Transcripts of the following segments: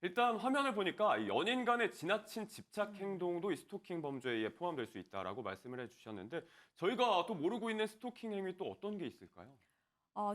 일단 화면을 보니까 이 연인 간의 지나친 집착 행동도 이 스토킹 범죄에 포함될 수 있다라고 말씀을 해주셨는데 저희가 또 모르고 있는 스토킹 행위 또 어떤 게 있을까요?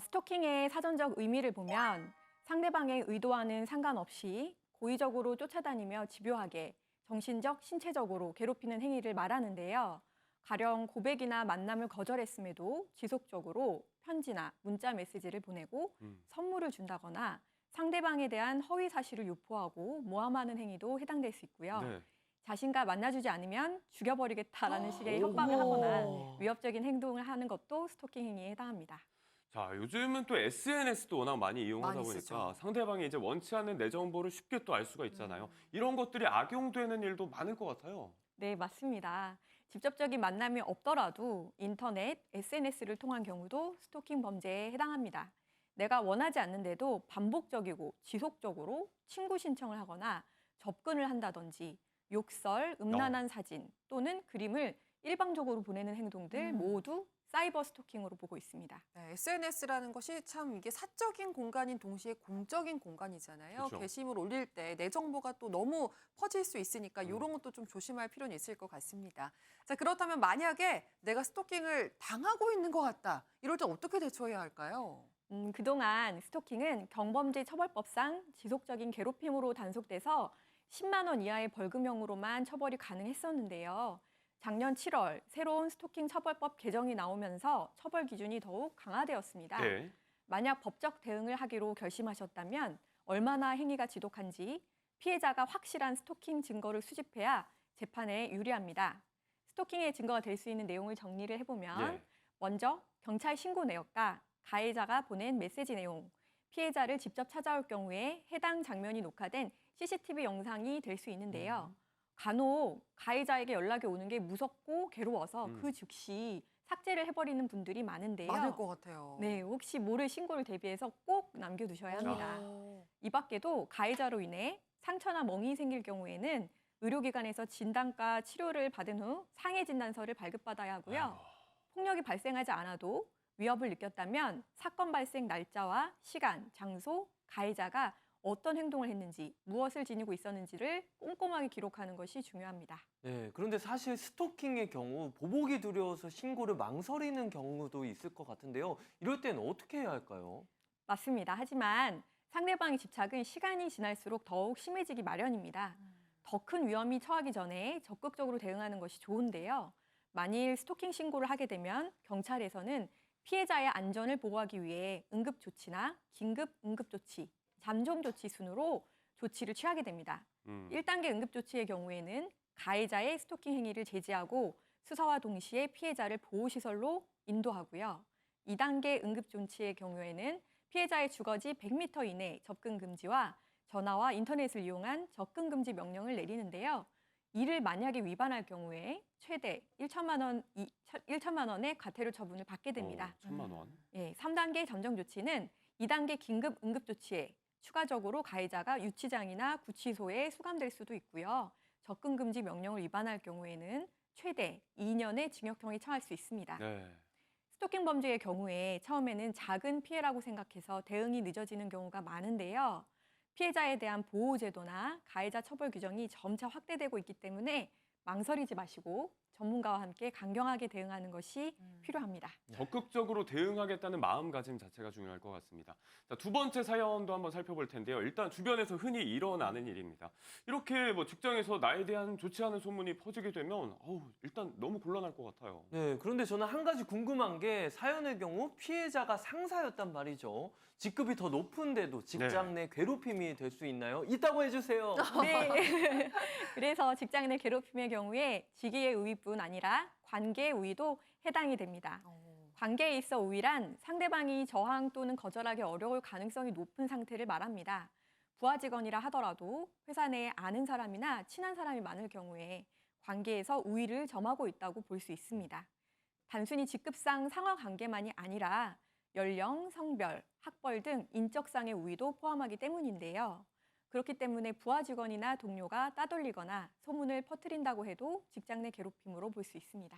스토킹의 사전적 의미를 보면 상대방의 의도와는 상관없이 고의적으로 쫓아다니며 집요하게 정신적, 신체적으로 괴롭히는 행위를 말하는데요. 가령 고백이나 만남을 거절했음에도 지속적으로 편지나 문자 메시지를 보내고 선물을 준다거나 상대방에 대한 허위 사실을 유포하고 모함하는 행위도 해당될 수 있고요. 네. 자신과 만나주지 않으면 죽여버리겠다라는 식의 협박을 하거나 어머. 위협적인 행동을 하는 것도 스토킹 행위에 해당합니다. 자, 요즘은 또 SNS도 워낙 많이 이용하다 많이 보니까 쓰죠. 상대방이 이제 원치 않는 내 정보를 쉽게 또 알 수가 있잖아요. 이런 것들이 악용되는 일도 많을 것 같아요. 네, 맞습니다. 직접적인 만남이 없더라도 인터넷, SNS를 통한 경우도 스토킹 범죄에 해당합니다. 내가 원하지 않는데도 반복적이고 지속적으로 친구 신청을 하거나 접근을 한다든지 욕설, 음란한 사진 또는 그림을 일방적으로 보내는 행동들 모두 사이버 스토킹으로 보고 있습니다. 네, SNS라는 것이 참 이게 사적인 공간인 동시에 공적인 공간이잖아요. 그쵸. 게시물 올릴 때 내 정보가 또 너무 퍼질 수 있으니까 이런 것도 좀 조심할 필요는 있을 것 같습니다. 자, 그렇다면 만약에 내가 스토킹을 당하고 있는 것 같다. 이럴 때 어떻게 대처해야 할까요? 그동안 스토킹은 경범죄 처벌법상 지속적인 괴롭힘으로 단속돼서 10만 원 이하의 벌금형으로만 처벌이 가능했었는데요. 작년 7월 새로운 스토킹 처벌법 개정이 나오면서 처벌 기준이 더욱 강화되었습니다. 네. 만약 법적 대응을 하기로 결심하셨다면 얼마나 행위가 지독한지 피해자가 확실한 스토킹 증거를 수집해야 재판에 유리합니다. 스토킹의 증거가 될 수 있는 내용을 정리를 해보면 예. 먼저 경찰 신고 내역과 가해자가 보낸 메시지 내용, 피해자를 직접 찾아올 경우에 해당 장면이 녹화된 CCTV 영상이 될 수 있는데요. 간혹 가해자에게 연락이 오는 게 무섭고 괴로워서 그 즉시 삭제를 해버리는 분들이 많은데요. 많을 것 같아요. 네, 혹시 모를 신고를 대비해서 꼭 남겨두셔야 합니다. 어. 이 밖에도 가해자로 인해 상처나 멍이 생길 경우에는 의료기관에서 진단과 치료를 받은 후 상해 진단서를 발급받아야 하고요. 폭력이 발생하지 않아도 위협을 느꼈다면 사건 발생 날짜와 시간, 장소, 가해자가 어떤 행동을 했는지, 무엇을 지니고 있었는지를 꼼꼼하게 기록하는 것이 중요합니다. 네, 그런데 사실 스토킹의 경우 보복이 두려워서 신고를 망설이는 경우도 있을 것 같은데요. 이럴 때는 어떻게 해야 할까요? 맞습니다. 하지만 상대방의 집착은 시간이 지날수록 더욱 심해지기 마련입니다. 더 큰 위험이 처하기 전에 적극적으로 대응하는 것이 좋은데요. 만일 스토킹 신고를 하게 되면 경찰에서는 피해자의 안전을 보호하기 위해 응급조치나 긴급 응급조치, 잠정조치 순으로 조치를 취하게 됩니다. 1단계 응급조치의 경우에는 가해자의 스토킹 행위를 제지하고 수사와 동시에 피해자를 보호시설로 인도하고요. 2단계 응급조치의 경우에는 피해자의 주거지 100m 이내 접근 금지와 전화와 인터넷을 이용한 접근 금지 명령을 내리는데요. 이를 만약에 위반할 경우에 최대 1천만 원의 과태료 처분을 받게 됩니다. 1,000만 원. 예, 3단계 잠정 조치는 2단계 긴급 응급 조치에 추가적으로 가해자가 유치장이나 구치소에 수감될 수도 있고요. 접근 금지 명령을 위반할 경우에는 최대 2년의 징역형이 처할 수 있습니다. 네. 스토킹 범죄의 경우에 처음에는 작은 피해라고 생각해서 대응이 늦어지는 경우가 많은데요. 피해자에 대한 보호 제도나 가해자 처벌 규정이 점차 확대되고 있기 때문에 망설이지 마시고 전문가와 함께 강경하게 대응하는 것이 필요합니다. 적극적으로 대응하겠다는 마음가짐 자체가 중요할 것 같습니다. 자, 두 번째 사연도 한번 살펴볼 텐데요. 일단 주변에서 흔히 일어나는 일입니다. 이렇게 뭐 직장에서 나에 대한 좋지 않은 소문이 퍼지게 되면 일단 너무 곤란할 것 같아요. 네, 그런데 저는 한 가지 궁금한 게 사연의 경우 피해자가 상사였단 말이죠. 직급이 더 높은데도 직장 내 괴롭힘이 될 수 있나요? 있다고 해주세요. 네. 그래서 직장 내 괴롭힘의 경우에 직위의 우위뿐 아니라 관계의 우위도 해당이 됩니다. 관계에 있어 우위란 상대방이 저항 또는 거절하기 어려울 가능성이 높은 상태를 말합니다. 부하 직원이라 하더라도 회사 내에 아는 사람이나 친한 사람이 많을 경우에 관계에서 우위를 점하고 있다고 볼 수 있습니다. 단순히 직급상 상하 관계만이 아니라 연령, 성별, 학벌 등 인적상의 우위도 포함하기 때문인데요. 그렇기 때문에 부하 직원이나 동료가 따돌리거나 소문을 퍼뜨린다고 해도 직장 내 괴롭힘으로 볼 수 있습니다.